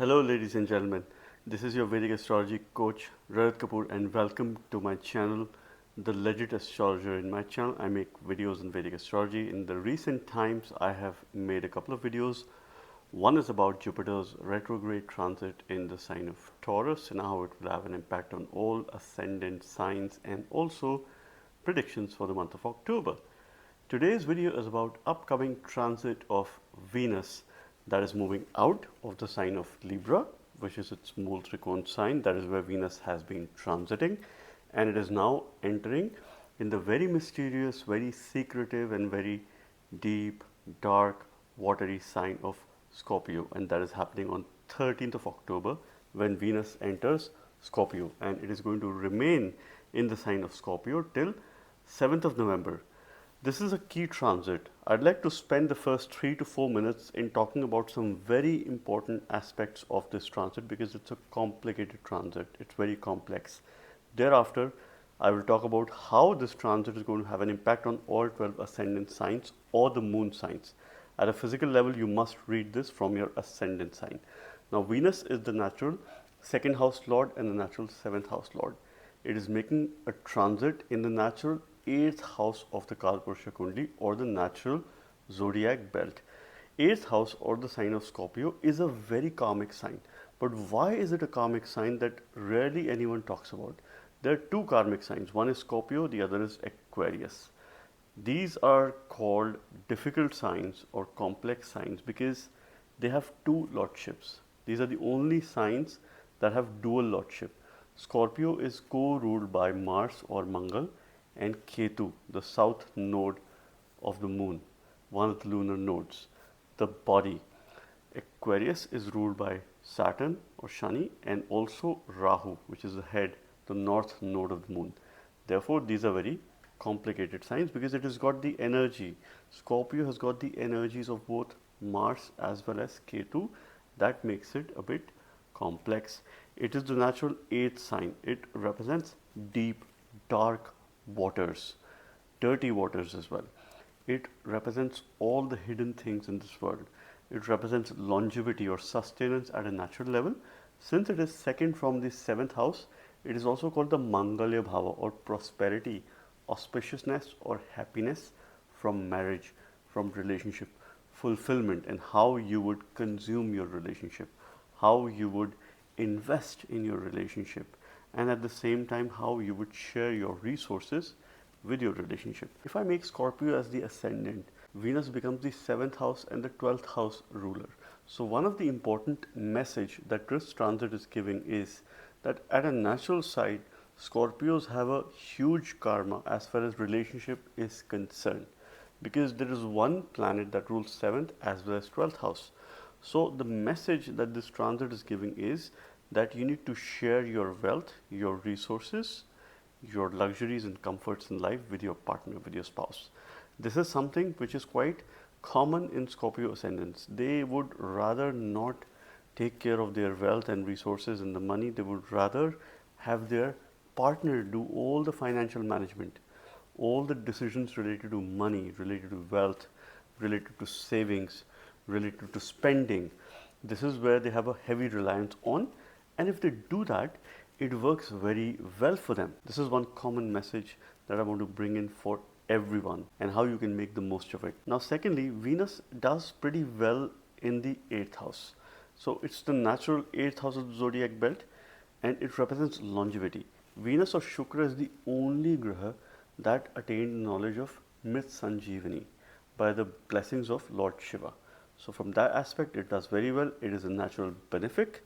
Hello, ladies and gentlemen. This is your Vedic astrology coach, Rarat Kapoor, and welcome to my channel, The Legit Astrologer. In my channel, I make videos on Vedic astrology. In the recent times, I have made a couple of videos. One is about Jupiter's retrograde transit in the sign of Taurus and how it will have an impact on all ascendant signs and also predictions for the month of October. Today's video is about upcoming transit of Venus that is moving out of the sign of Libra, which is its Mool Trikon sign. That is where Venus has been transiting, and it is now entering in the very mysterious, very secretive, and very deep, dark, watery sign of Scorpio, and that is happening on 13th of October when Venus enters Scorpio, and it is going to remain in the sign of Scorpio till 7th of November. This is a key transit. I'd like to spend the first 3 to 4 minutes in talking about some very important aspects of this transit because it's a complicated transit. It's very complex. Thereafter, I will talk about how this transit is going to have an impact on all 12 ascendant signs or the moon signs. At a physical level, you must read this from your ascendant sign. Now, Venus is the natural second house lord and the natural seventh house lord. It is making a transit in the natural 8th house of the Kalpurusha Kundi or the natural zodiac belt. 8th house or the sign of Scorpio is a very karmic sign. But why is it a karmic sign that rarely anyone talks about? There are two karmic signs. One is Scorpio, the other is Aquarius. These are called difficult signs or complex signs because they have two lordships. These are the only signs that have dual lordship. Scorpio is co-ruled by Mars or Mangal and Ketu, the south node of the moon, one of the lunar nodes, the body. Aquarius is ruled by Saturn or Shani and also Rahu, which is the head, the north node of the moon. Therefore, these are very complicated signs because it has got the energy. Scorpio has got the energies of both Mars as well as Ketu. That makes it a bit complex. It is the natural 8th sign. It represents deep, dark waters, dirty waters as well. It represents all the hidden things in this world. It represents longevity or sustenance at a natural level. Since it is second from the 7th house, it is also called the Mangalya Bhava or prosperity, auspiciousness or happiness from marriage, from relationship, fulfillment, and how you would consume your relationship, how you would invest in your relationship, and at the same time how you would share your resources with your relationship. If I make Scorpio as the ascendant, Venus becomes the 7th house and the 12th house ruler. So one of the important message that this transit is giving is that at a natural side, Scorpios have a huge karma as far as relationship is concerned because there is one planet that rules 7th as well as 12th house. So the message that this transit is giving is that you need to share your wealth, your resources, your luxuries and comforts in life with your partner, with your spouse. This is something which is quite common in Scorpio ascendants. They would rather not take care of their wealth and resources and the money. They would rather have their partner do all the financial management, all the decisions related to money, related to wealth, related to savings, related to spending. This is where they have a heavy reliance on. And if they do that, it works very well for them. This is one common message that I want to bring in for everyone and how you can make the most of it. Now, secondly, Venus does pretty well in the 8th house. So it's the natural 8th house of the zodiac belt and it represents longevity. Venus or Shukra is the only graha that attained knowledge of Myth Sanjeevani by the blessings of Lord Shiva. So from that aspect, it does very well. It is a natural benefic.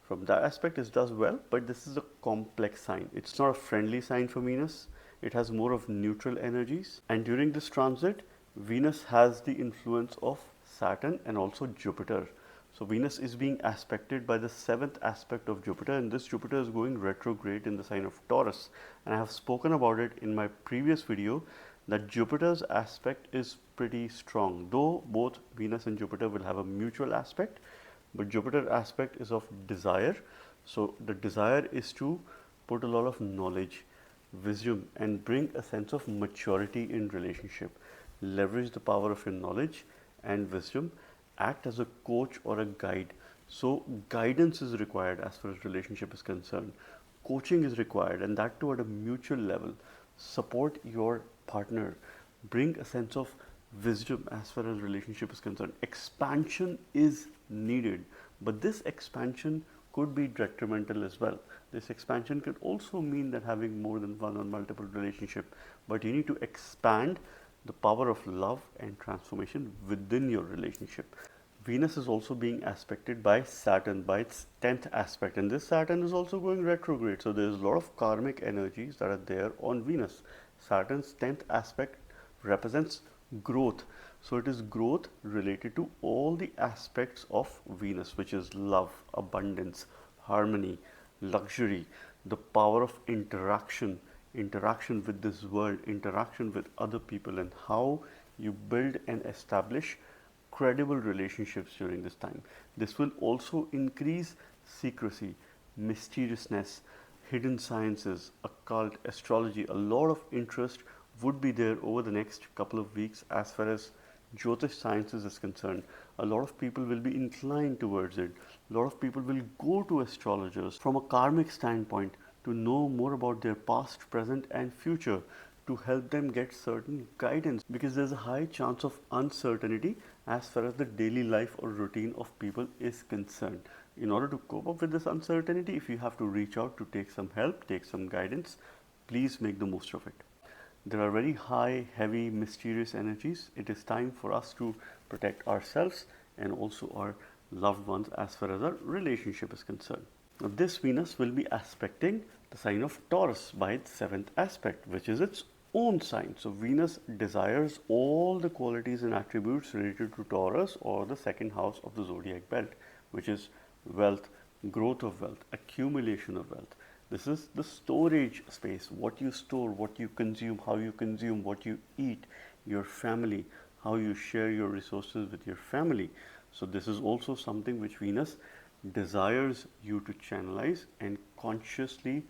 From that aspect, it does well, but this is a complex sign. It's not a friendly sign for Venus. It has more of neutral energies. And during this transit, Venus has the influence of Saturn and also Jupiter. So Venus is being aspected by the 7th aspect of Jupiter, and this Jupiter is going retrograde in the sign of Taurus. And I have spoken about it in my previous video that Jupiter's aspect is pretty strong, though both Venus and Jupiter will have a mutual aspect. But Jupiter aspect is of desire. So the desire is to put a lot of knowledge, wisdom and bring a sense of maturity in relationship. Leverage the power of your knowledge and wisdom. Act as a coach or a guide So guidance is required as far as relationship is concerned. Coaching is required, and that too at a mutual level. Support your partner. Bring a sense of wisdom as far as relationship is concerned. Expansion is needed, but this expansion could be detrimental as well. This expansion could also mean that having more than one or multiple relationship, but you need to expand the power of love and transformation within your relationship. Venus is also being aspected by Saturn, by its 10th aspect, and this Saturn is also going retrograde. So there's a lot of karmic energies that are there on Venus. Saturn's 10th aspect represents growth. So it is growth related to all the aspects of Venus, which is love, abundance, harmony, luxury, the power of interaction, interaction with this world, interaction with other people, and how you build and establish credible relationships during this time. This will also increase secrecy, mysteriousness, hidden sciences, occult, astrology. A lot of interest would be there over the next couple of weeks as far as Jyotish sciences is concerned. A lot of people will be inclined towards it. A lot of people will go to astrologers from a karmic standpoint to know more about their past, present, and future, to help them get certain guidance, because there's a high chance of uncertainty as far as the daily life or routine of people is concerned. In order to cope up with this uncertainty, if you have to reach out to take some help, take some guidance, please make the most of it. There are very high, heavy, mysterious energies. It is time for us to protect ourselves and also our loved ones as far as our relationship is concerned. Now, this Venus will be aspecting the sign of Taurus by its 7th aspect, which is its own sign. So Venus desires all the qualities and attributes related to Taurus, or the second house of the zodiac belt, which is wealth, growth of wealth, accumulation of wealth. This is the storage space, what you store, what you consume, how you consume, what you eat, your family, how you share your resources with your family. So this is also something which Venus desires you to channelize and consciously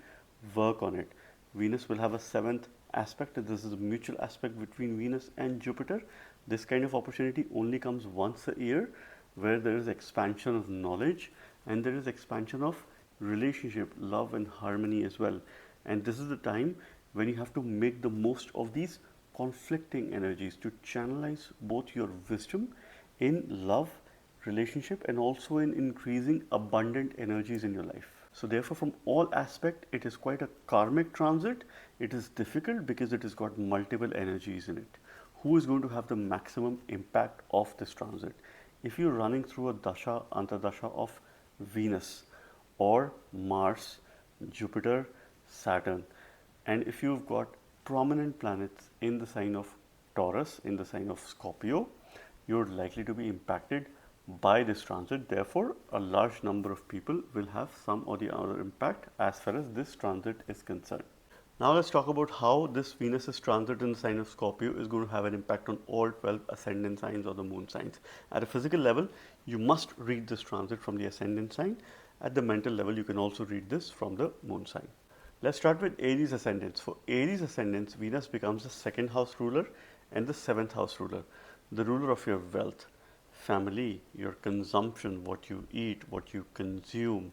work on it. Venus will have a 7th aspect. This is a mutual aspect between Venus and Jupiter. This kind of opportunity only comes once a year, where there is expansion of knowledge and there is expansion of relationship, love, and harmony as well. And this is the time when you have to make the most of these conflicting energies to channelize both your wisdom in love, relationship, and also in increasing abundant energies in your life. So therefore, from all aspect, it is quite a karmic transit. It is difficult because it has got multiple energies in it. Who is going to have the maximum impact of this transit? If you're running through a dasha, antardasha of Venus or Mars, Jupiter, Saturn, and if you've got prominent planets in the sign of Taurus, in the sign of Scorpio, you're likely to be impacted by this transit. Therefore, a large number of people will have some or the other impact as far as this transit is concerned. Now let's talk about how this Venus's transit in the sign of Scorpio is going to have an impact on all 12 ascendant signs or the moon signs. At a physical level, you must read this transit from the ascendant sign. At the mental level, you can also read this from the moon sign. Let's start with Aries ascendants. For Aries ascendants, Venus becomes the 2nd house ruler and the 7th house ruler, the ruler of your wealth, family, your consumption, what you eat, what you consume,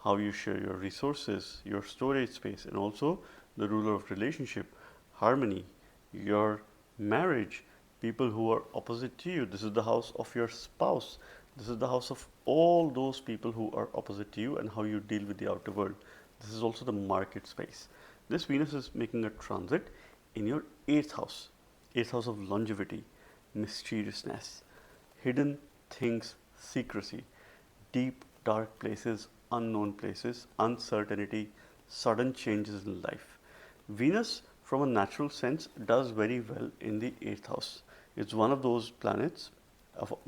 how you share your resources, your storage space, and also the ruler of relationship, harmony, your marriage, people who are opposite to you. This is the house of your spouse. This is the house of all those people who are opposite to you and how you deal with the outer world. This is also the market space. This Venus is making a transit in your 8th house, 8th house of longevity, mysteriousness, hidden things, secrecy, deep, dark places, unknown places, uncertainty, sudden changes in life. Venus, from a natural sense, does very well in the 8th house. It's one of those planets,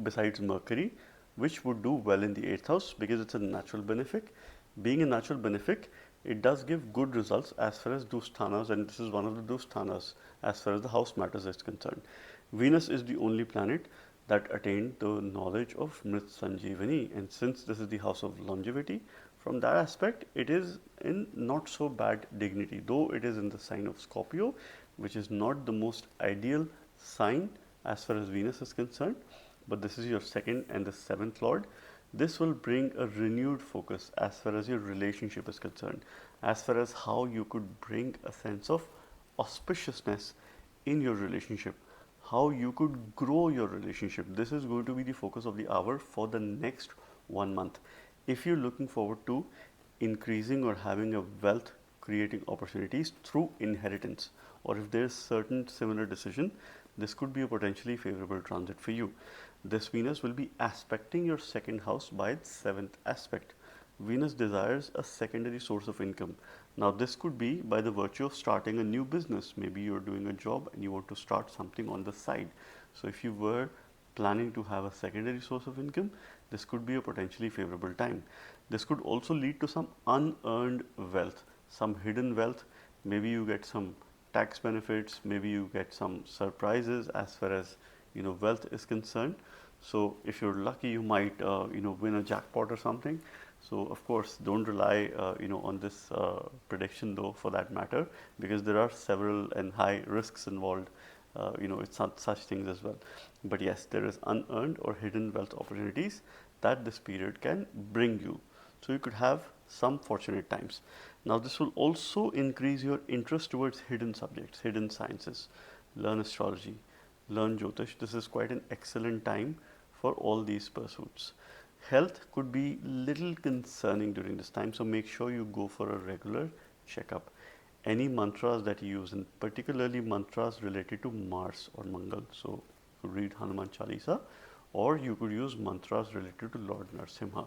besides Mercury, which would do well in the 8th house because it's a natural benefic. Being a natural benefic, it does give good results as far as dusthanas, and this is one of the dusthanas as far as the house matters is concerned. Venus is the only planet that attained the knowledge of Mrit Sanjeevani, and since this is the house of longevity, from that aspect, it is in not so bad dignity, though it is in the sign of Scorpio, which is not the most ideal sign as far as Venus is concerned. But this is your 2nd and the 7th lord. This will bring a renewed focus as far as your relationship is concerned, as far as how you could bring a sense of auspiciousness in your relationship, how you could grow your relationship. This is going to be the focus of the hour for the next 1 month. If you're looking forward to increasing or having a wealth creating opportunities through inheritance, or if there's certain similar decision, this could be a potentially favorable transit for you. This Venus will be aspecting your second house by its seventh aspect. Venus desires a secondary source of income. Now, this could be by the virtue of starting a new business. Maybe you're doing a job and you want to start something on the side. So, if you were planning to have a secondary source of income, this could be a potentially favorable time. This could also lead to some unearned wealth, some hidden wealth. Maybe you get some tax benefits, maybe you get some surprises as far as wealth is concerned. So if you're lucky, you might win a jackpot or something. So of course, don't rely on this prediction though, for that matter, because there are several and high risks involved. It's not such things as well. But yes, there is unearned or hidden wealth opportunities that this period can bring you. So you could have some fortunate times. Now this will also increase your interest towards hidden subjects, hidden sciences. Learn astrology, learn Jyotish. This is quite an excellent time for all these pursuits. Health could be little concerning during this time, so make sure you go for a regular checkup. Any mantras that you use, and particularly mantras related to Mars or Mangal, so you could read Hanuman Chalisa, or you could use mantras related to Lord Narasimha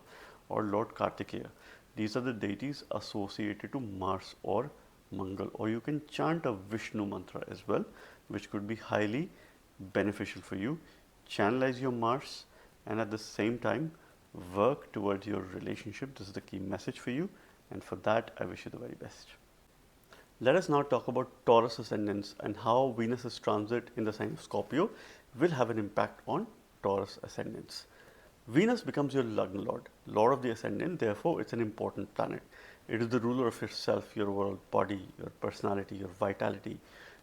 or Lord Kartikeya. These are the deities associated to Mars or Mangal, or you can chant a Vishnu mantra as well, which could be highly beneficial for you. Channelize your Mars and at the same time work towards your relationship. This is the key message for you, and for that I wish you the very best. Let us now talk about Taurus ascendants and how Venus's transit in the sign of Scorpio will have an impact on Taurus ascendants. Venus becomes your Lagna Lord, Lord of the ascendant, therefore it's an important planet. It is the ruler of yourself, your world, body, your personality, your vitality,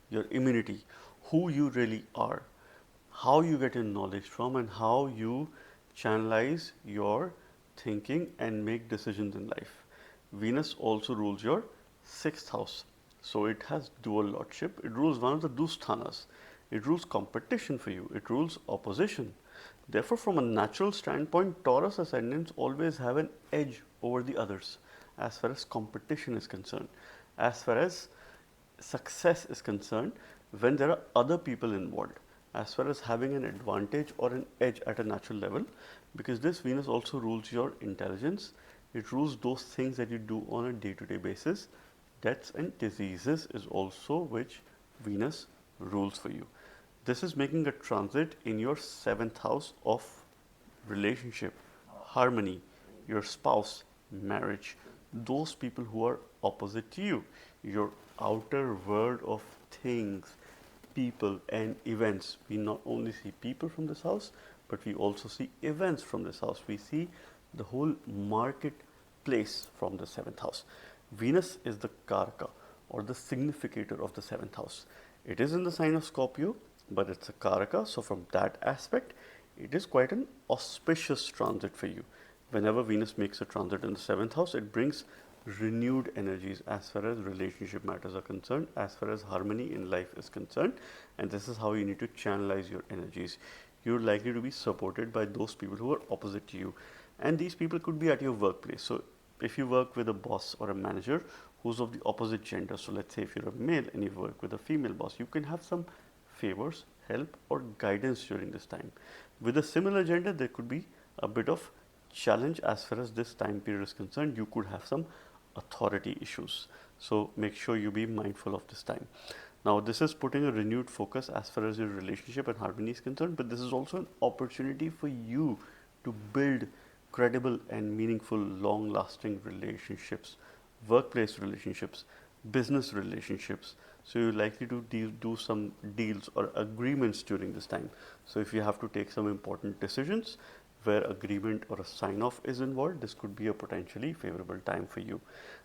your immunity, who you really are, how you get your knowledge from, and how you channelize your thinking and make decisions in life. Venus also rules your sixth house. So it has dual lordship. It rules one of the dusthanas. It rules competition for you. It rules opposition. Therefore, from a natural standpoint, Taurus ascendants always have an edge over the others as far as competition is concerned, as far as success is concerned, when there are other people involved, as far as having an advantage or an edge at a natural level, because this Venus also rules your intelligence. It rules those things that you do on a day-to-day basis. Deaths and diseases is also which Venus rules for you. This is making a transit in your seventh house of relationship, harmony, your spouse, marriage, those people who are opposite to you, your outer world of things, people and events. We not only see people from this house, but we also see events from this house. We see the whole marketplace from the seventh house. Venus is the Karaka or the significator of the seventh house. It is in the sign of Scorpio, but it's a Karaka. So from that aspect, it is quite an auspicious transit for you. Whenever Venus makes a transit in the seventh house, it brings renewed energies as far as relationship matters are concerned, as far as harmony in life is concerned. And this is how you need to channelize your energies. You're likely to be supported by those people who are opposite to you. And these people could be at your workplace. So if you work with a boss or a manager who's of the opposite gender, so let's say if you're a male and you work with a female boss, you can have some favors, help or guidance during this time. With a similar gender, there could be a bit of challenge as far as this time period is concerned. You could have some authority issues. So make sure you be mindful of this time. Now this is putting a renewed focus as far as your relationship and harmony is concerned, but this is also an opportunity for you to build credible and meaningful, long-lasting relationships, workplace relationships, business relationships. So you're likely to do some deals or agreements during this time. So if you have to take some important decisions where agreement or a sign-off is involved, this could be a potentially favorable time for you.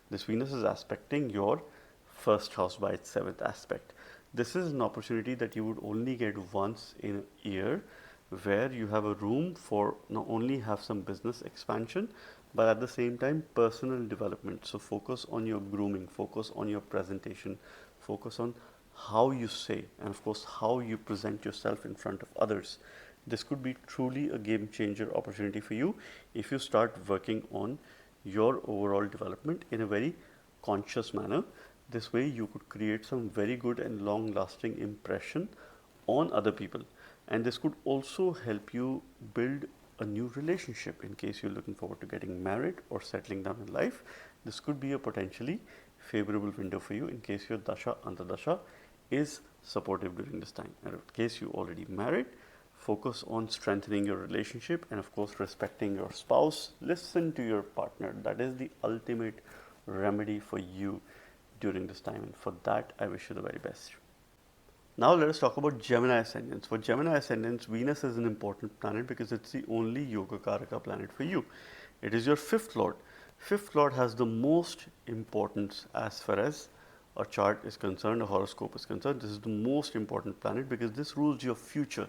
This Venus is aspecting your first house by its seventh aspect. This is an opportunity that you would only get once in a year, where you have a room for not only have some business expansion, but at the same time personal development. So focus on your grooming, focus on your presentation, focus on how you say, and of course how you present yourself in front of others. This could be truly a game changer opportunity for you if you start working on your overall development in a very conscious manner. This way you could create some very good and long lasting impression on other people, and this could also help you build a new relationship in case you're looking forward to getting married or settling down in life. This could be a potentially favorable window for you in case your dasha antardasha is supportive during this time. And in case you already married, focus on strengthening your relationship and of course respecting your spouse. Listen to your partner. That is the ultimate remedy for you during this time, and for that I wish you the very best. Now let us talk about Gemini Ascendants. For Gemini Ascendants, Venus is an important planet because it's the only Yoga Karaka planet for you. It is your fifth lord. Fifth lord has the most importance as far as a chart is concerned, a horoscope is concerned. This is the most important planet because this rules your future,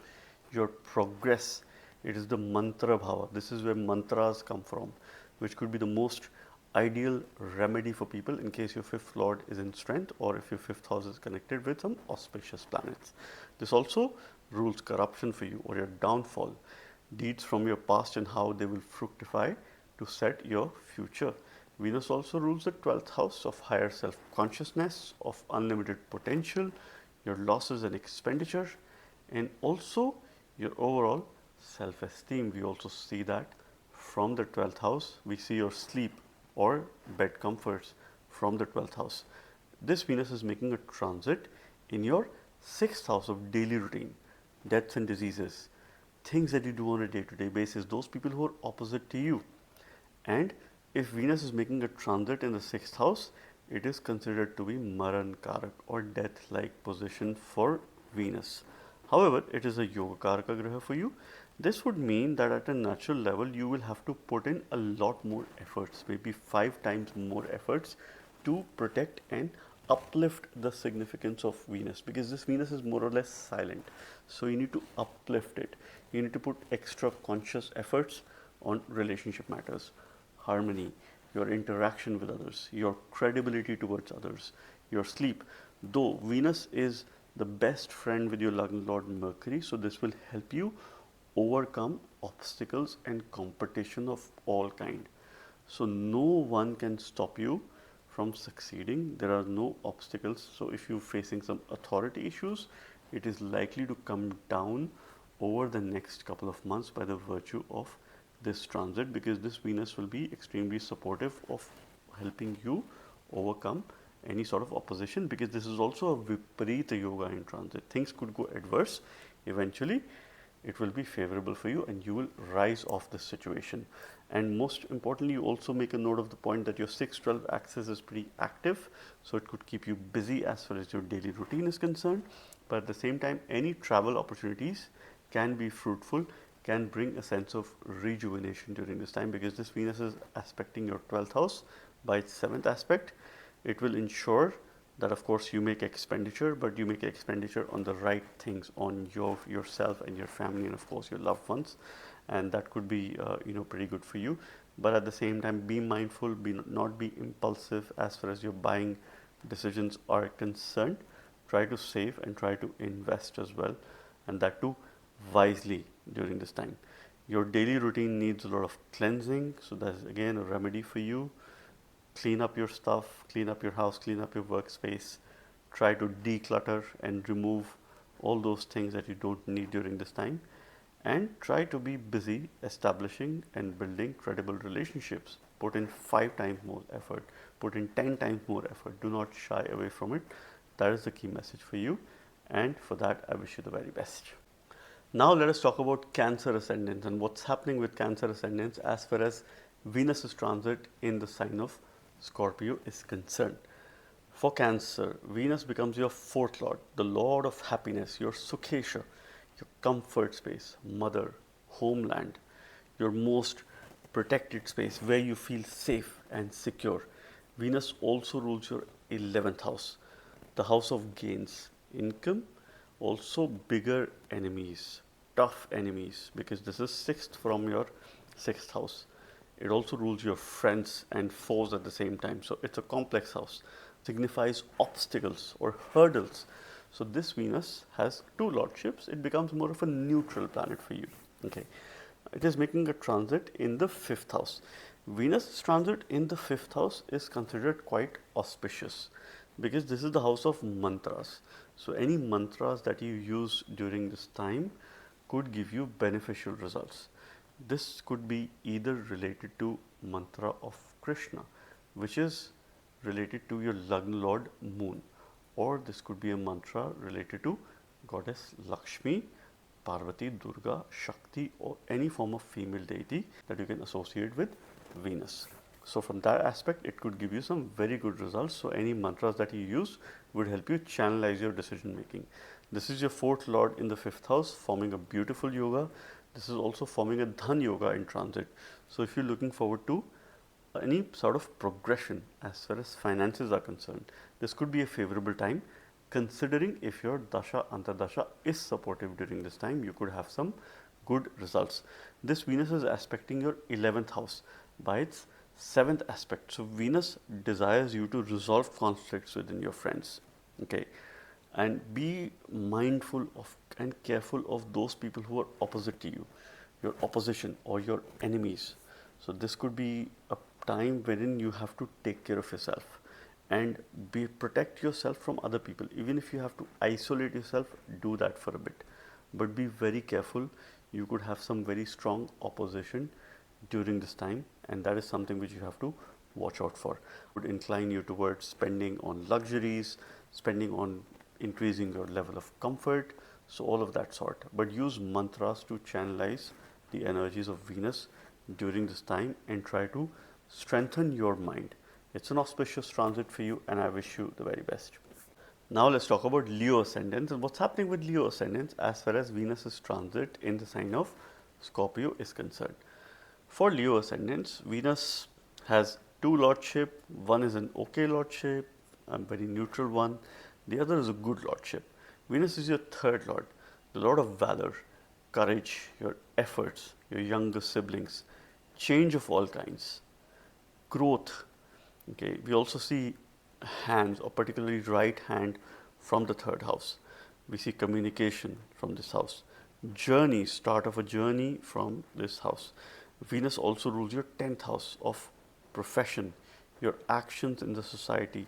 your progress. It is the mantra bhava. This is where mantras come from, which could be the most ideal remedy for people in case your fifth lord is in strength or if your fifth house is connected with some auspicious planets. This also rules corruption for you or your downfall, deeds from your past and how they will fructify to set your future. Venus also rules the 12th house of higher self-consciousness, of unlimited potential, your losses and expenditure, and also your overall self-esteem. We also see that from the 12th house. We see your sleep or bed comforts from the 12th house. This Venus is making a transit in your 6th house of daily routine, deaths and diseases, things that you do on a day-to-day basis, those people who are opposite to you. And if Venus is making a transit in the 6th house, it is considered to be Maran Karak or death-like position for Venus. However, it is a Yoga Karaka Graha for you. This would mean that at a natural level, you will have to put in a lot more efforts, maybe 5 times more efforts to protect and uplift the significance of Venus, because this Venus is more or less silent. So you need to uplift it. You need to put extra conscious efforts on relationship matters, harmony, your interaction with others, your credibility towards others, your sleep. Though Venus is the best friend with your Lord Mercury, so this will help you overcome obstacles and competition of all kind. So no one can stop you from succeeding. There are no obstacles. So if you're facing some authority issues, it is likely to come down over the next couple of months by the virtue of this transit, because this Venus will be extremely supportive of helping you overcome any sort of opposition, because this is also a Viparita Yoga in transit. Things could go adverse. Eventually, it will be favorable for you and you will rise off this situation. And most importantly, you also make a note of the point that your 6-12 axis is pretty active, so it could keep you busy as far as your daily routine is concerned. But at the same time, any travel opportunities can be fruitful, can bring a sense of rejuvenation during this time, because this Venus is aspecting your 12th house by its 7th aspect. It will ensure that of course you make expenditure, but you make expenditure on the right things, on yourself and your family and of course your loved ones, and that could be pretty good for you. But at the same time, be mindful, not be impulsive as far as your buying decisions are concerned. Try to save and try to invest as well, and that too wisely during this time. Your daily routine needs a lot of cleansing, so that's again a remedy for you. Clean up your stuff, clean up your house, clean up your workspace. Try to declutter and remove all those things that you don't need during this time. And try to be busy establishing and building credible relationships. Put in 5 times more effort, put in 10 times more effort. Do not shy away from it. That is the key message for you. And for that, I wish you the very best. Now let us talk about Cancer Ascendants and what's happening with Cancer Ascendants as far as Venus's transit in the sign of Scorpio is concerned. For Cancer, Venus becomes your 4th lord, the lord of happiness, your Sukhesha, your comfort space, mother, homeland, your most protected space where you feel safe and secure. Venus also rules your 11th house, the house of gains, income, also bigger enemies, tough enemies, because this is sixth from your sixth house. It also rules your friends and foes at the same time. So it's a complex house, signifies obstacles or hurdles. So this Venus has two lordships. It becomes more of a neutral planet for you. Okay. It is making a transit in the fifth house. Venus transit in the fifth house is considered quite auspicious because this is the house of mantras. So any mantras that you use during this time could give you beneficial results. This could be either related to mantra of Krishna, which is related to your Lagna Lord Moon, or this could be a mantra related to goddess Lakshmi, Parvati, Durga, Shakti, or any form of female deity that you can associate with Venus. So from that aspect, it could give you some very good results. So any mantras that you use would help you channelize your decision making. This is your fourth lord in the fifth house, forming a beautiful yoga. This is also forming a Dhan yoga in transit. So if you're looking forward to any sort of progression as far as finances are concerned, this could be a favorable time. Considering if your dasha antardasha is supportive during this time, you could have some good results. This Venus is aspecting your 11th house by its 7th aspect. So Venus desires you to resolve conflicts within your friends. Okay. And be mindful of and careful of those people who are opposite to you, your opposition or your enemies. So this could be a time wherein you have to take care of yourself and protect yourself from other people. Even if you have to isolate yourself, do that for a bit. But be very careful. You could have some very strong opposition during this time, and that is something which you have to watch out for. Would incline you towards spending on luxuries, spending on increasing your level of comfort, so all of that sort. But use mantras to channelize the energies of Venus during this time and try to strengthen your mind. It's an auspicious transit for you, and I wish you the very best. Now let's talk about Leo Ascendants and what's happening with Leo Ascendants as far as Venus's transit in the sign of Scorpio is concerned. For Leo Ascendants, Venus has two lordship. One is an okay lordship, a very neutral one. The other is a good lordship. Venus is your third lord, the lord of valor, courage, your efforts, your younger siblings, change of all kinds, growth. Okay, we also see hands, or particularly right hand, from the third house. We see communication from this house, journey, start of a journey from this house. Venus also rules your 10th house of profession, your actions in the society,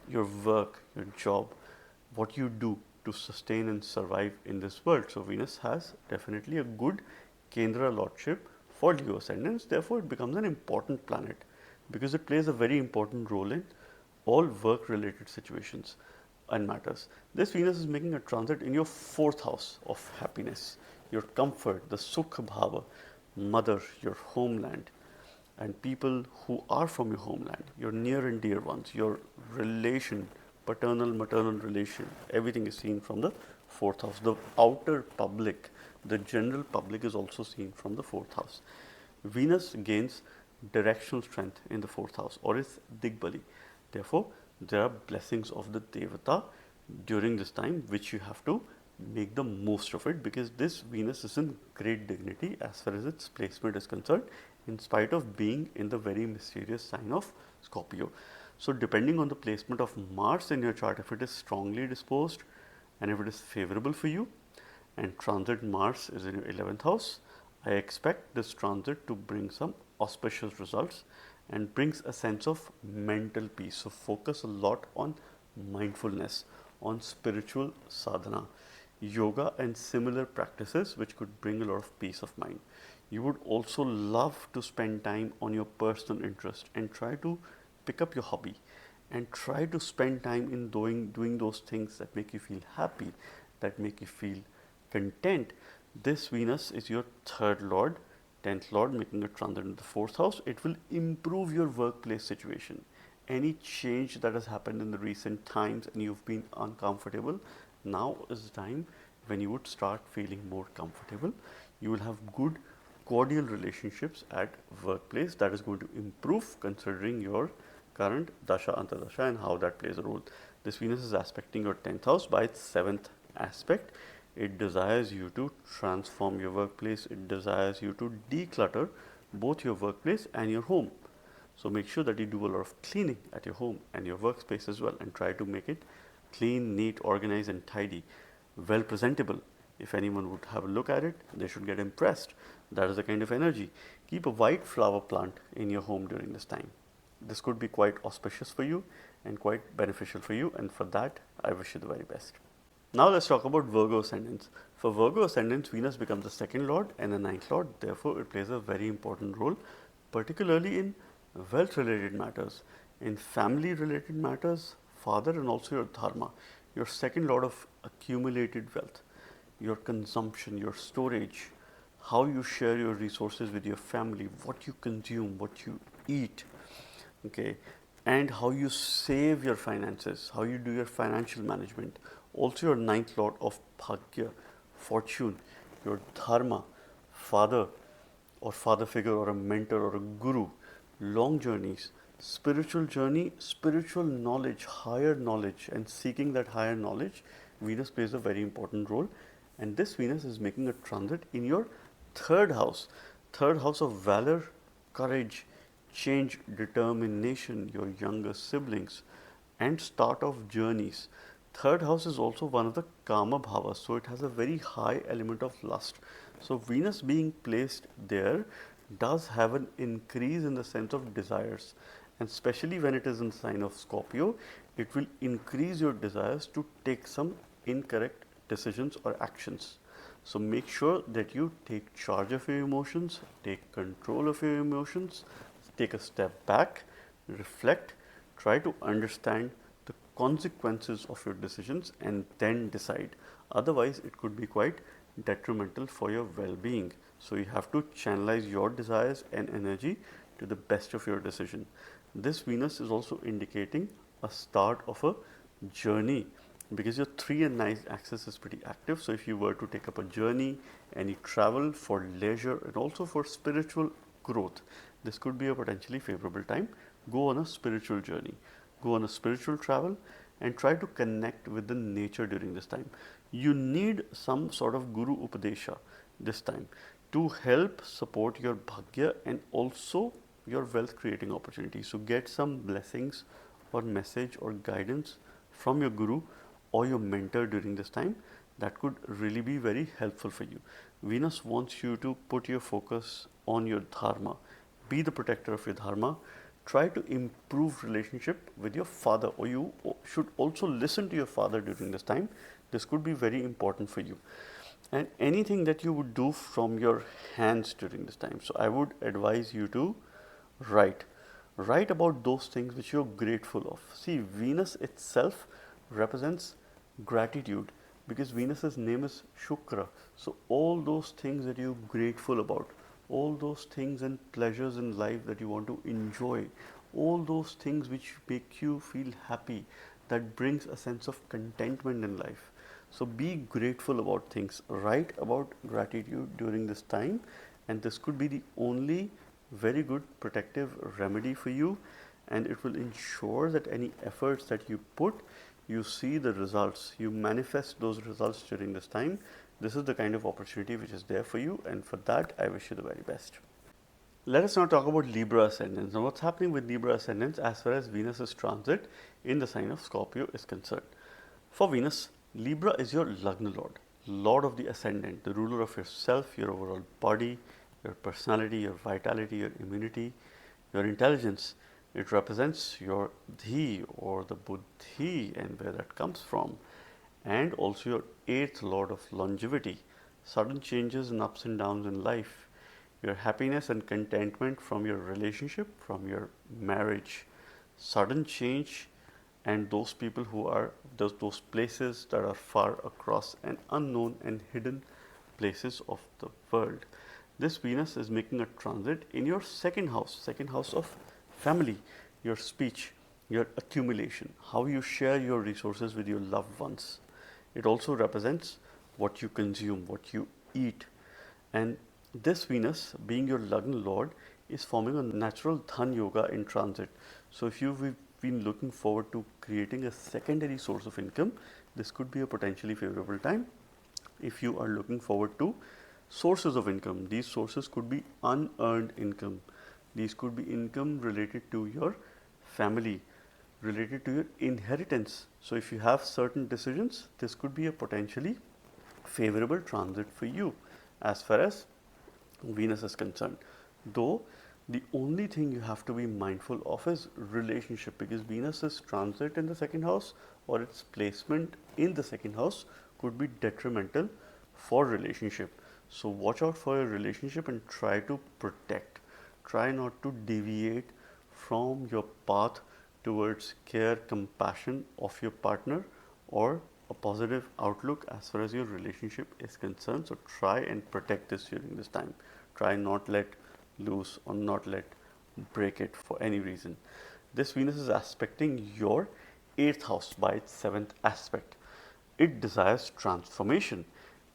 your work, your job, what you do to sustain and survive in this world. So Venus has definitely a good Kendra lordship for Leo Ascendants. Therefore, it becomes an important planet because it plays a very important role in all work related situations and matters. This Venus is making a transit in your 4th house of happiness, your comfort, the Sukha Bhava, mother, your homeland, and people who are from your homeland, your near and dear ones, your relation, paternal, maternal relation, everything is seen from the 4th house. The outer public, the general public is also seen from the 4th house. Venus gains directional strength in the 4th house, or is Digbali. Therefore, there are blessings of the Devata during this time which you have to make the most of it, because this Venus is in great dignity as far as its placement is concerned, in spite of being in the very mysterious sign of Scorpio. So depending on the placement of Mars in your chart, if it is strongly disposed and if it is favorable for you, and transit Mars is in your 11th house, I expect this transit to bring some auspicious results and brings a sense of mental peace. So focus a lot on mindfulness, on spiritual sadhana, yoga and similar practices which could bring a lot of peace of mind. You would also love to spend time on your personal interest and try to pick up your hobby and try to spend time in doing those things that make you feel happy, that make you feel content. This Venus is your 3rd lord, 10th lord, making a transit in the 4th house. It will improve your workplace situation. Any change that has happened in the recent times and you've been uncomfortable, now is the time when you would start feeling more comfortable. You will have good cordial relationships at workplace. That is going to improve considering your current dasha antardasha and how that plays a role. This Venus is aspecting your 10th house by its 7th aspect. It desires you to transform your workplace. It desires you to declutter both your workplace and your home. So make sure that you do a lot of cleaning at your home and your workspace as well, and try to make it clean, neat, organized and tidy, well presentable. If anyone would have a look at it, they should get impressed. That is the kind of energy. Keep a white flower plant in your home during this time. This could be quite auspicious for you and quite beneficial for you, and for that I wish you the very best. Now let's talk about Virgo ascendants. For Virgo ascendants, Venus becomes the second lord and the ninth lord. Therefore, it plays a very important role, particularly in wealth related matters, in family related matters, father and also your dharma, your second lord of accumulated wealth, your consumption, your storage, how you share your resources with your family, what you consume, what you eat, okay, and how you save your finances, how you do your financial management. Also your ninth lord of bhagya, fortune, your dharma, father or father figure or a mentor or a guru, long journeys, spiritual journey, spiritual knowledge, higher knowledge, and seeking that higher knowledge. Venus plays a very important role, and this Venus is making a transit in your third house of valor, courage, change, determination, your younger siblings, and start of journeys. Third house is also one of the Kama Bhavas, so it has a very high element of lust. So Venus being placed there does have an increase in the sense of desires, and especially when it is in the sign of Scorpio, it will increase your desires to take some incorrect decisions or actions. So make sure that you take charge of your emotions, take control of your emotions, take a step back, reflect, try to understand the consequences of your decisions and then decide. Otherwise, it could be quite detrimental for your well-being. So you have to channelize your desires and energy to the best of your decision. This Venus is also indicating a start of a journey, because your 3 and 9 axis is pretty active. So if you were to take up a journey and you travel for leisure and also for spiritual growth, this could be a potentially favorable time. Go on a spiritual journey, go on a spiritual travel, and try to connect with the nature during this time. You need some sort of Guru Upadesha this time to help support your bhagya and also your wealth creating opportunities. So get some blessings or message or guidance from your Guru or your mentor during this time. That could really be very helpful for you. Venus wants you to put your focus on your dharma, be the protector of your dharma, try to improve relationship with your father, or you should also listen to your father during this time. This could be very important for you. And anything that you would do from your hands during this time, so I would advise you to write about those things which you're grateful of. See, Venus itself represents gratitude, because Venus's name is Shukra. So all those things that you're grateful about, all those things and pleasures in life that you want to enjoy, all those things which make you feel happy, that brings a sense of contentment in life. So be grateful about things, write about gratitude during this time, and this could be the only very good protective remedy for you, and it will ensure that any efforts that you put, you see the results, you manifest those results during this time. This is the kind of opportunity which is there for you, and for that I wish you the very best. Let us now talk about Libra ascendants. Now, what's happening with Libra ascendants as far as Venus's transit in the sign of Scorpio is concerned? For Venus, Libra is your Lagna Lord, Lord of the ascendant, the ruler of yourself, your overall body, your personality, your vitality, your immunity, your intelligence. It represents your Dhi or the Buddhi and where that comes from, and also your 8th Lord of longevity, sudden changes and ups and downs in life, your happiness and contentment from your relationship, from your marriage, sudden change, and those people who are those places that are far across and unknown and hidden places of the world. This Venus is making a transit in your second house of family, your speech, your accumulation, how you share your resources with your loved ones. It also represents what you consume, what you eat. And this Venus, being your Lagna Lord, is forming a natural Dhan Yoga in transit. So if you've been looking forward to creating a secondary source of income, this could be a potentially favorable time. if you are looking forward to sources of income. These sources could be unearned income. These could be income related to your family, related to your inheritance. So if you have certain decisions, this could be a potentially favorable transit for you as far as Venus is concerned. Though the only thing you have to be mindful of is relationship, because Venus is transit in the second house or its placement in the second house could be detrimental for relationship. So watch out for your relationship and try to protect. Try not to deviate from your path towards care, compassion of your partner, or a positive outlook as far as your relationship is concerned. So try and protect this during this time. Try not let loose or not let break it for any reason. This Venus is aspecting your 8th house by its 7th aspect. It desires transformation.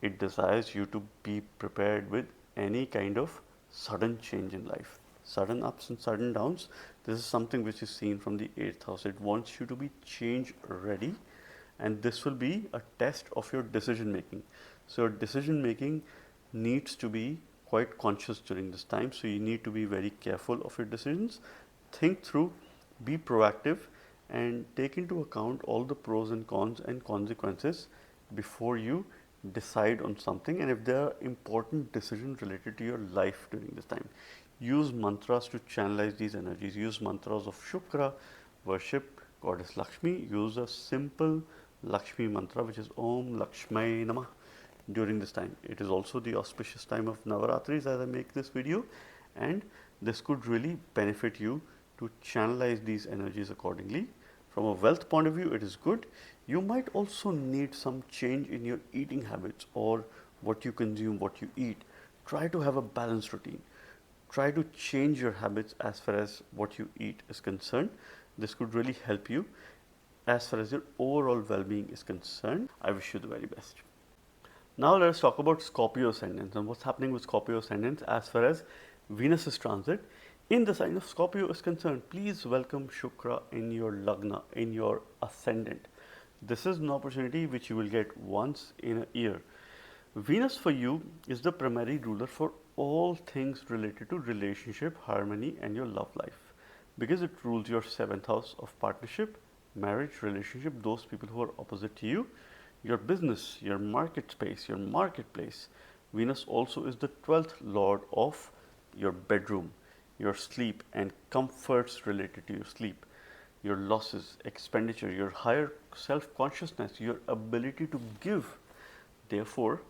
It desires you to be prepared with any kind of sudden change in life. Sudden ups and sudden downs. This is something which is seen from the 8th house. It wants you to be change ready, and this will be a test of your decision making. So your decision making needs to be quite conscious during this time. So you need to be very careful of your decisions. Think through, be proactive, and take into account all the pros and cons and consequences before you decide on something. And if there are important decisions related to your life during this time, use mantras to channelize these energies. Use mantras of Shukra, worship goddess Lakshmi. Use a simple Lakshmi mantra, which is Om Lakshmai Namah during this time. It is also the auspicious time of Navaratris as I make this video, and this could really benefit you to channelize these energies accordingly. From a wealth point of view, it is good. You might also need some change in your eating habits or what you consume, what you eat. Try to have a balanced routine. Try to change your habits as far as what you eat is concerned. This could really help you as far as your overall well-being is concerned. I wish you the very best. Now let us talk about Scorpio Ascendants and what's happening with Scorpio Ascendants as far as Venus's transit in the sign of Scorpio is concerned. Please welcome Shukra in your Lagna, in your Ascendant. This is an opportunity which you will get once in a year. Venus for you is the primary ruler for all things related to relationship, harmony, and your love life, because it rules your 7th house of partnership, marriage, relationship, those people who are opposite to you, your business, your market space, your marketplace. Venus also is the 12th lord of your bedroom, your sleep and comforts related to your sleep, your losses, expenditure, your higher self-consciousness, your ability to give. Therefore,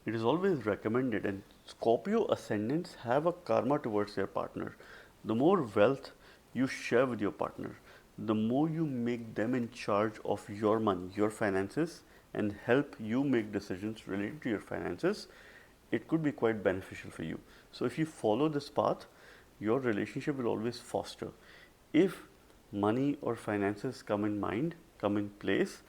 it is always recommended, and Scorpio ascendants have a karma towards their partner. The more wealth you share with your partner, the more you make them in charge of your money, your finances, and help you make decisions related to your finances, it could be quite beneficial for you. So if you follow this path, your relationship will always foster. If money or finances come in mind, come in place,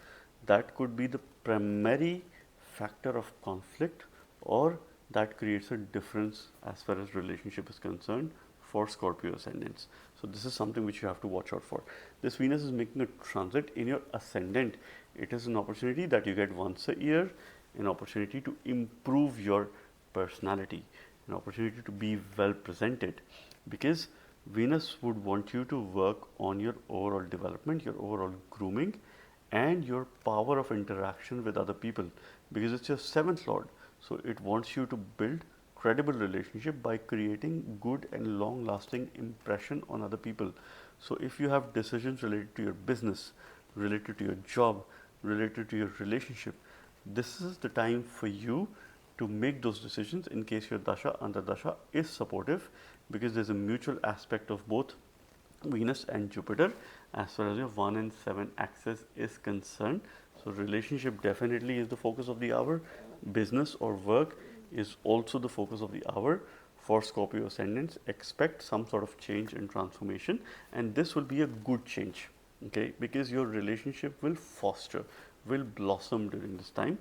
that could be the primary factor of conflict, or that creates a difference as far as relationship is concerned for Scorpio ascendants. So this is something which you have to watch out for. This Venus is making a transit in your ascendant. It is an opportunity that you get once a year, an opportunity to improve your personality, an opportunity to be well presented, because Venus would want you to work on your overall development, your overall grooming, and your power of interaction with other people, because it's your 7th lord. So it wants you to build credible relationship by creating good and long lasting impression on other people. So if you have decisions related to your business, related to your job, related to your relationship, this is the time for you to make those decisions in case your dasha antardasha is supportive, because there's a mutual aspect of both Venus and Jupiter as far as your 1 and 7 axis is concerned. So relationship definitely is the focus of the hour. Business or work is also the focus of the hour. For Scorpio ascendants, expect some sort of change and transformation, and this will be a good change, okay, because your relationship will foster, will blossom during this time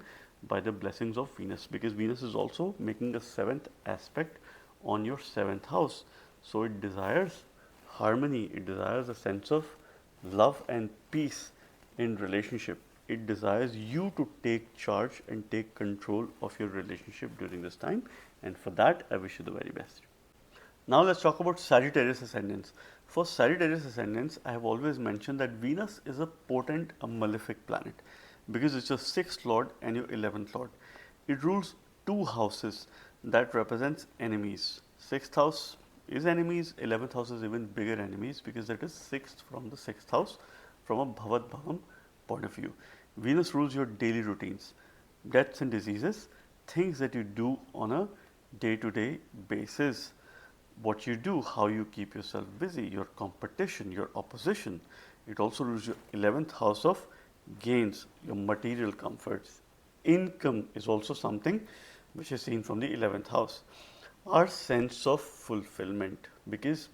by the blessings of Venus, because Venus is also making a 7th aspect on your 7th house. So it desires harmony, it desires a sense of love and peace in relationship. it desires you to take charge and take control of your relationship during this time, and for that I wish you the very best. Now let's talk about Sagittarius ascendants. For Sagittarius ascendants, I have always mentioned that Venus is a potent, a malefic planet because it's your 6th lord and your 11th lord. It rules two houses that represents enemies. 6th house is enemies, 11th house is even bigger enemies because that is 6th from the 6th house from a Bhavat Bhavam point of view. Venus rules your daily routines, deaths and diseases, things that you do on a day-to-day basis. What you do, how you keep yourself busy, your competition, your opposition. It also rules your 11th house of gains, your material comforts. Income is also something which is seen from the 11th house. Our sense of fulfillment, because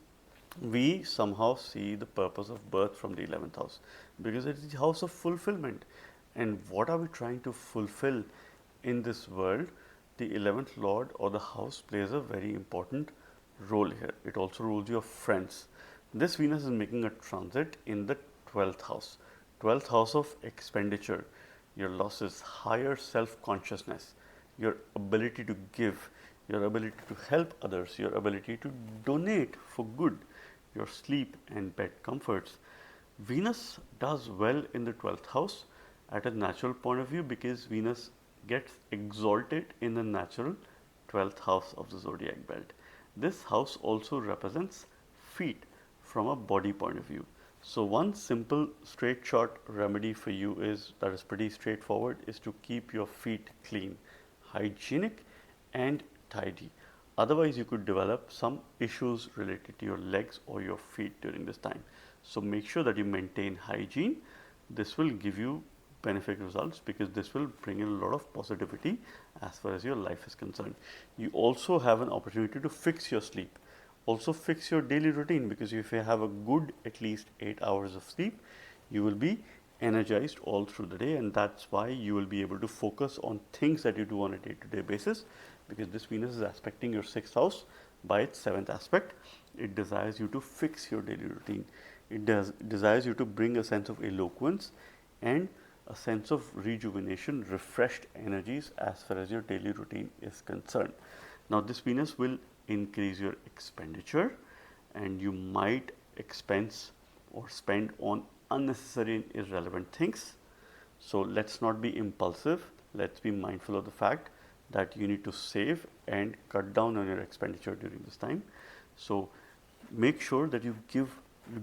we somehow see the purpose of birth from the 11th house, because it is the house of fulfillment. And what are we trying to fulfill in this world? The 11th lord or the house plays a very important role here. It also rules your friends. This Venus is making a transit in the 12th house. 12th house of expenditure, your losses, higher self-consciousness, your ability to give, your ability to help others, your ability to donate for good, your sleep and bed comforts. Venus does well in the 12th house at a natural point of view because Venus gets exalted in the natural 12th house of the zodiac belt. This house also represents feet from a body point of view. So one simple straight shot remedy for you is that is pretty straightforward, is to keep your feet clean, hygienic and tidy. Otherwise you could develop some issues related to your legs or your feet during this time. So make sure that you maintain hygiene. This will give you benefit results because this will bring in a lot of positivity as far as your life is concerned. You also have an opportunity to fix your sleep. Also fix your daily routine, because if you have a good at least 8 hours of sleep, you will be energized all through the day, and that's why you will be able to focus on things that you do on a day-to-day basis, because this Venus is aspecting your 6th house by its 7th aspect. It desires you to fix your daily routine. It desires you to bring a sense of eloquence and a sense of rejuvenation, refreshed energies as far as your daily routine is concerned. Now this Venus will increase your expenditure and you might expense or spend on unnecessary and irrelevant things. So let's not be impulsive. Let's be mindful of the fact that you need to save and cut down on your expenditure during this time. So make sure that you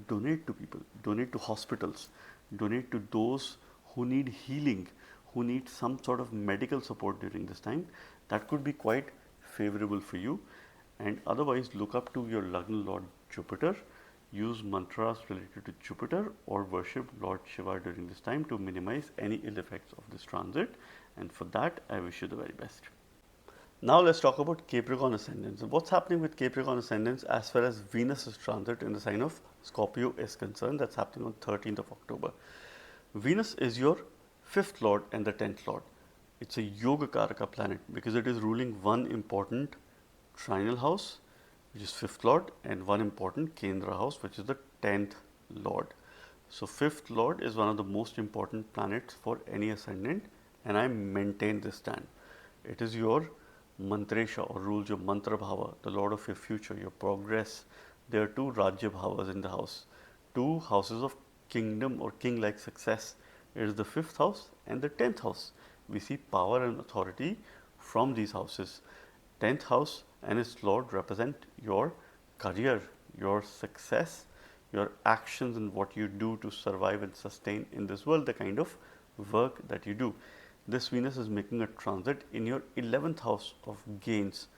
donate to people, donate to hospitals, donate to those who need healing, who need some sort of medical support during this time. That could be quite favorable for you. And otherwise look up to your Lagna Lord Jupiter, use mantras related to Jupiter or worship Lord Shiva during this time to minimize any ill effects of this transit, and for that I wish you the very best. Now let's talk about Capricorn ascendants. What's happening with Capricorn ascendants as far as Venus's transit in the sign of Scorpio is concerned? That's happening on 13th of October. Venus is your 5th lord and the 10th lord. It's a Yoga Karaka planet because it is ruling one important trinal house, which is 5th lord, and one important Kendra house, which is the 10th lord. So 5th lord is one of the most important planets for any ascendant, and I maintain this stand. It is your Mantresha, or rules your Mantra Bhava, the lord of your future, your progress. There are two Rajya Bhavas in the house, two houses of kingdom or king-like success. It is the 5th house and the 10th house. We see power and authority from these houses. 10th house and its lord represent your career, your success, your actions and what you do to survive and sustain in this world, the kind of work that you do. This Venus is making a transit in your 11th house of gains,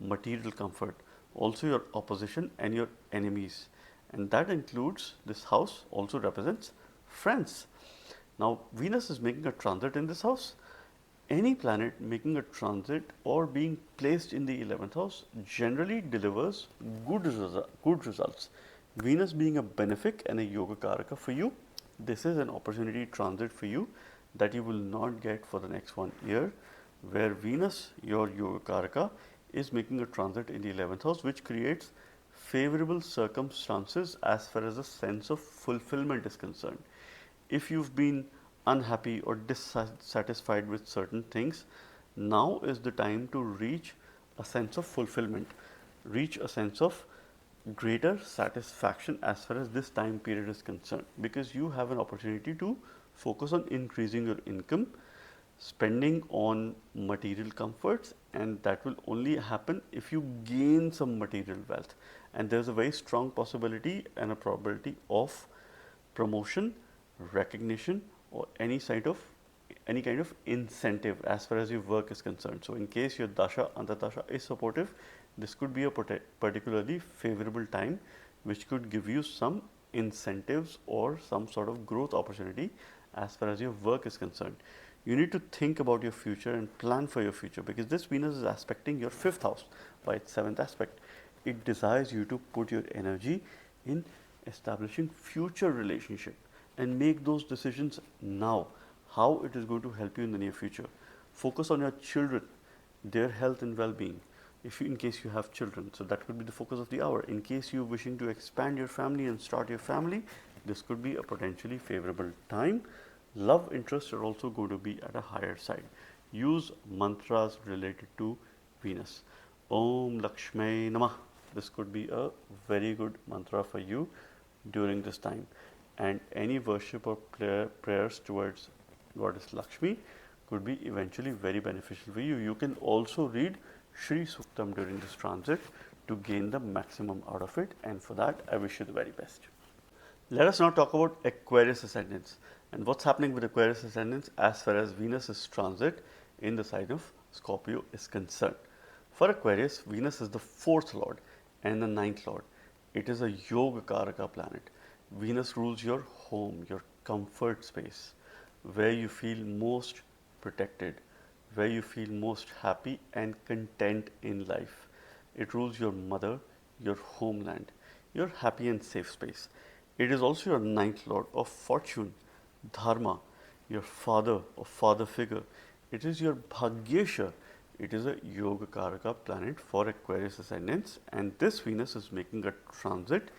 material comfort, also your opposition and your enemies. And that includes, this house also represents friends. Now Venus is making a transit in this house. Any planet making a transit or being placed in the 11th house generally delivers good results. Venus being a benefic and a Yoga Karaka for you, this is an opportunity transit for you that you will not get for the next 1 year, where Venus, your Yoga Karaka, is making a transit in the 11th house, which creates favorable circumstances as far as the sense of fulfillment is concerned. If you've been unhappy or dissatisfied with certain things, now is the time to reach a sense of fulfillment, reach a sense of greater satisfaction as far as this time period is concerned, because you have an opportunity to focus on increasing your income, spending on material comforts, and that will only happen if you gain some material wealth. And there's a very strong possibility and a probability of promotion, recognition, or any kind of incentive as far as your work is concerned. So in case your dasha antardasha is supportive, this could be a particularly favorable time which could give you some incentives or some sort of growth opportunity as far as your work is concerned. You need to think about your future and plan for your future, because this Venus is aspecting your 5th house by its 7th aspect. It desires you to put your energy in establishing future relationship and make those decisions now, how it is going to help you in the near future. Focus on your children, their health and well-being, in case you have children. So that could be the focus of the hour. In case you're wishing to expand your family and start your family, this could be a potentially favorable time. Love interests are also going to be at a higher side. Use mantras related to Venus. Om Lakshmi Namah. This could be a very good mantra for you during this time. And any worship or prayers towards Goddess Lakshmi could be eventually very beneficial for you. You can also read Shri Suktam during this transit to gain the maximum out of it, and for that I wish you the very best. Let us now talk about Aquarius Ascendants and what's happening with Aquarius Ascendants as far as Venus's transit in the sign of Scorpio is concerned. For Aquarius, Venus is the 4th lord and the 9th lord. It is a Yoga Karaka planet. Venus rules your home, your comfort space, where you feel most protected, where you feel most happy and content in life. It rules your mother, your homeland, your happy and safe space. It is also your 9th lord of fortune, dharma, your father or father figure. It is your bhagyesha. It is a Yoga Karaka planet for Aquarius Ascendants, and this Venus is making a transit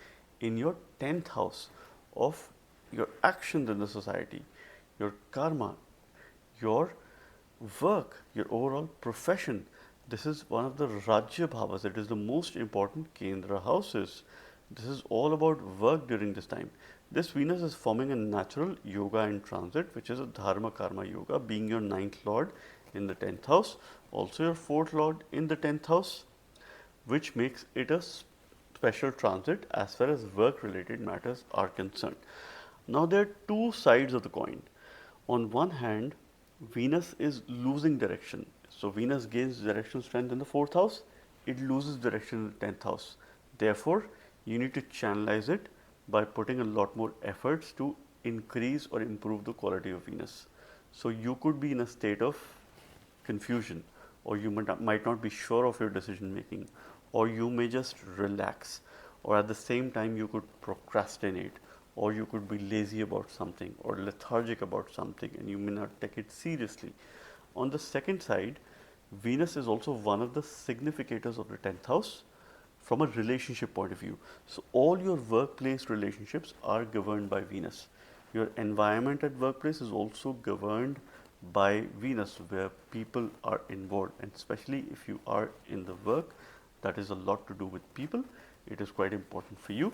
in your 10th house of your actions in the society, your karma, your work, your overall profession. This is one of the Rajya Bhavas. It is the most important Kendra houses. This is all about work during this time. This Venus is forming a natural yoga in transit, which is a Dharma Karma Yoga, being your 9th lord in the 10th house, also your 4th lord in the 10th house, which makes it a special transit as far as work related matters are concerned. Now there are two sides of the coin. On one hand, Venus is losing direction. So Venus gains directional strength in the 4th house, it loses direction in the 10th house. Therefore, you need to channelize it by putting a lot more efforts to increase or improve the quality of Venus. So you could be in a state of confusion, or you might not be sure of your decision making, or you may just relax, or at the same time you could procrastinate, or you could be lazy about something or lethargic about something, and you may not take it seriously. On the second side, Venus is also one of the significators of the 10th house from a relationship point of view. So all your workplace relationships are governed by Venus. Your environment at workplace is also governed by Venus, where people are involved, and especially if you are in the work, that is a lot to do with people. It is quite important for you.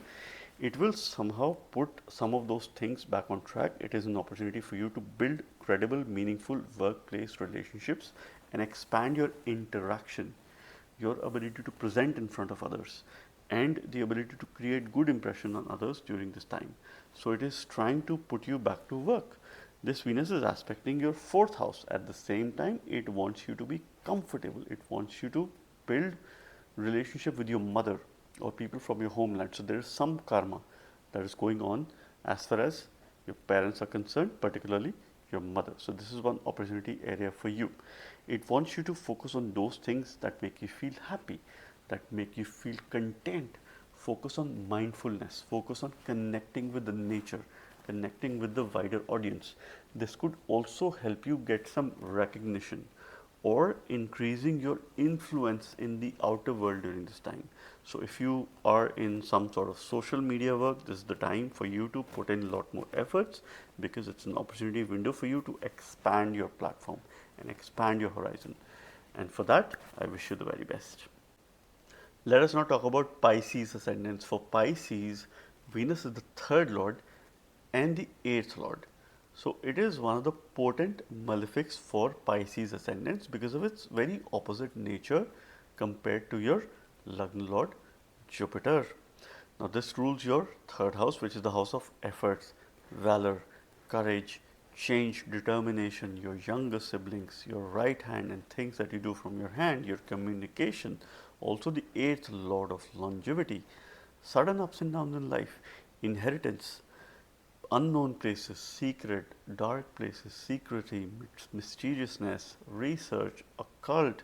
It will somehow put some of those things back on track. It is an opportunity for you to build credible, meaningful workplace relationships and expand your interaction, your ability to present in front of others, and the ability to create good impression on others during this time. So it is trying to put you back to work. This Venus is aspecting your 4th house. At the same time, it wants you to be comfortable. It wants you to build relationship with your mother or people from your homeland. So there is some karma that is going on as far as your parents are concerned, particularly your mother. So this is one opportunity area for you. It wants you to focus on those things that make you feel happy, that make you feel content. Focus on mindfulness, focus on connecting with the nature, connecting with the wider audience. This could also help you get some recognition or increasing your influence in the outer world during this time. So if you are in some sort of social media work, this is the time for you to put in a lot more efforts, because it's an opportunity window for you to expand your platform and expand your horizon. And for that, I wish you the very best. Let us now talk about Pisces ascendants. For Pisces, Venus is the third lord and the eighth lord. So it is one of the potent malefics for Pisces ascendants because of its very opposite nature compared to your Lagna lord Jupiter. Now this rules your third house, which is the house of efforts, valor, courage, change, determination, your younger siblings, your right hand and things that you do from your hand, your communication. Also the eighth lord of longevity, sudden ups and downs in life, inheritance, unknown places, secret, dark places, secrecy, mysteriousness, research, occult,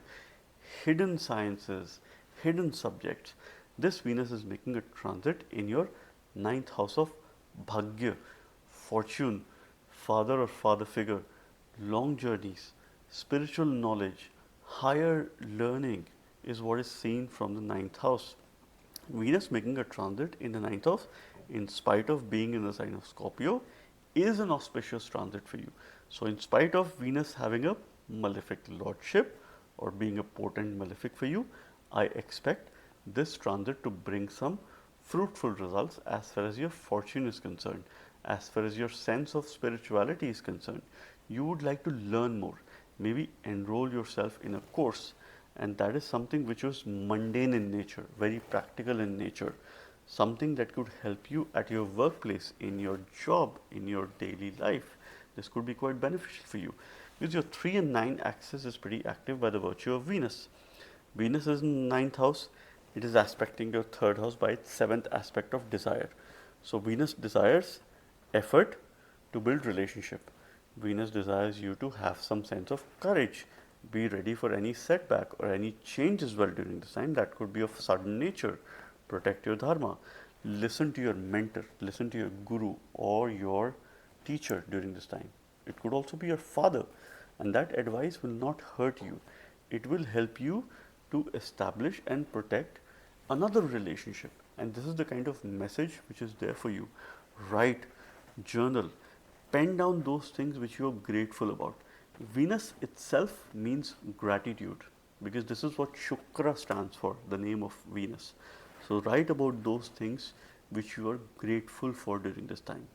hidden sciences, hidden subjects. This Venus is making a transit in your ninth house of Bhagya, fortune, father or father figure, long journeys, spiritual knowledge, higher learning is what is seen from the ninth house. Venus making a transit in the ninth house, in spite of being in the sign of Scorpio, is an auspicious transit for you. So, in spite of Venus having a malefic lordship or being a potent malefic for you, I expect this transit to bring some fruitful results as far as your fortune is concerned, as far as your sense of spirituality is concerned. You would like to learn more, maybe enroll yourself in a course, and that is something which was mundane in nature, very practical in nature, something that could help you at your workplace, in your job, in your daily life. This could be quite beneficial for you because your 3 and 9 axis is pretty active by the virtue of Venus. Venus is in ninth house, it is aspecting your third house by its seventh aspect of desire. So Venus desires effort to build relationship. Venus desires you to have some sense of courage, be ready for any setback or any change as well during this time that could be of sudden nature. Protect your dharma, listen to your mentor, listen to your guru or your teacher during this time. It could also be your father, and that advice will not hurt you. It will help you to establish and protect another relationship, and this is the kind of message which is there for you. Write, journal, pen down those things which you are grateful about. Venus itself means gratitude because this is what Shukra stands for, the name of Venus. So write about those things which you are grateful for during this time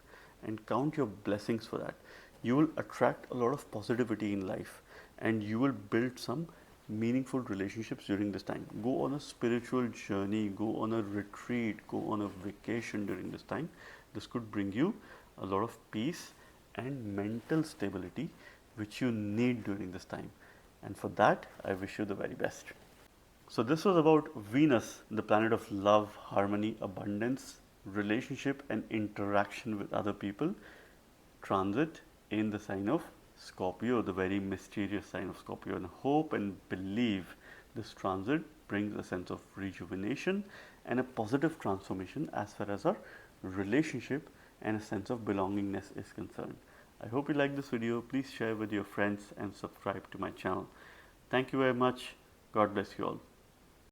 and count your blessings for that. You will attract a lot of positivity in life and you will build some meaningful relationships during this time. Go on a spiritual journey, go on a retreat, go on a vacation during this time. This could bring you a lot of peace and mental stability which you need during this time. And for that, I wish you the very best. So this was about Venus, the planet of love, harmony, abundance, relationship and interaction with other people, transit in the sign of Scorpio, the very mysterious sign of Scorpio. And hope and believe this transit brings a sense of rejuvenation and a positive transformation as far as our relationship and a sense of belongingness is concerned. I hope you like this video. Please share with your friends and subscribe to my channel. Thank you very much. God bless you all.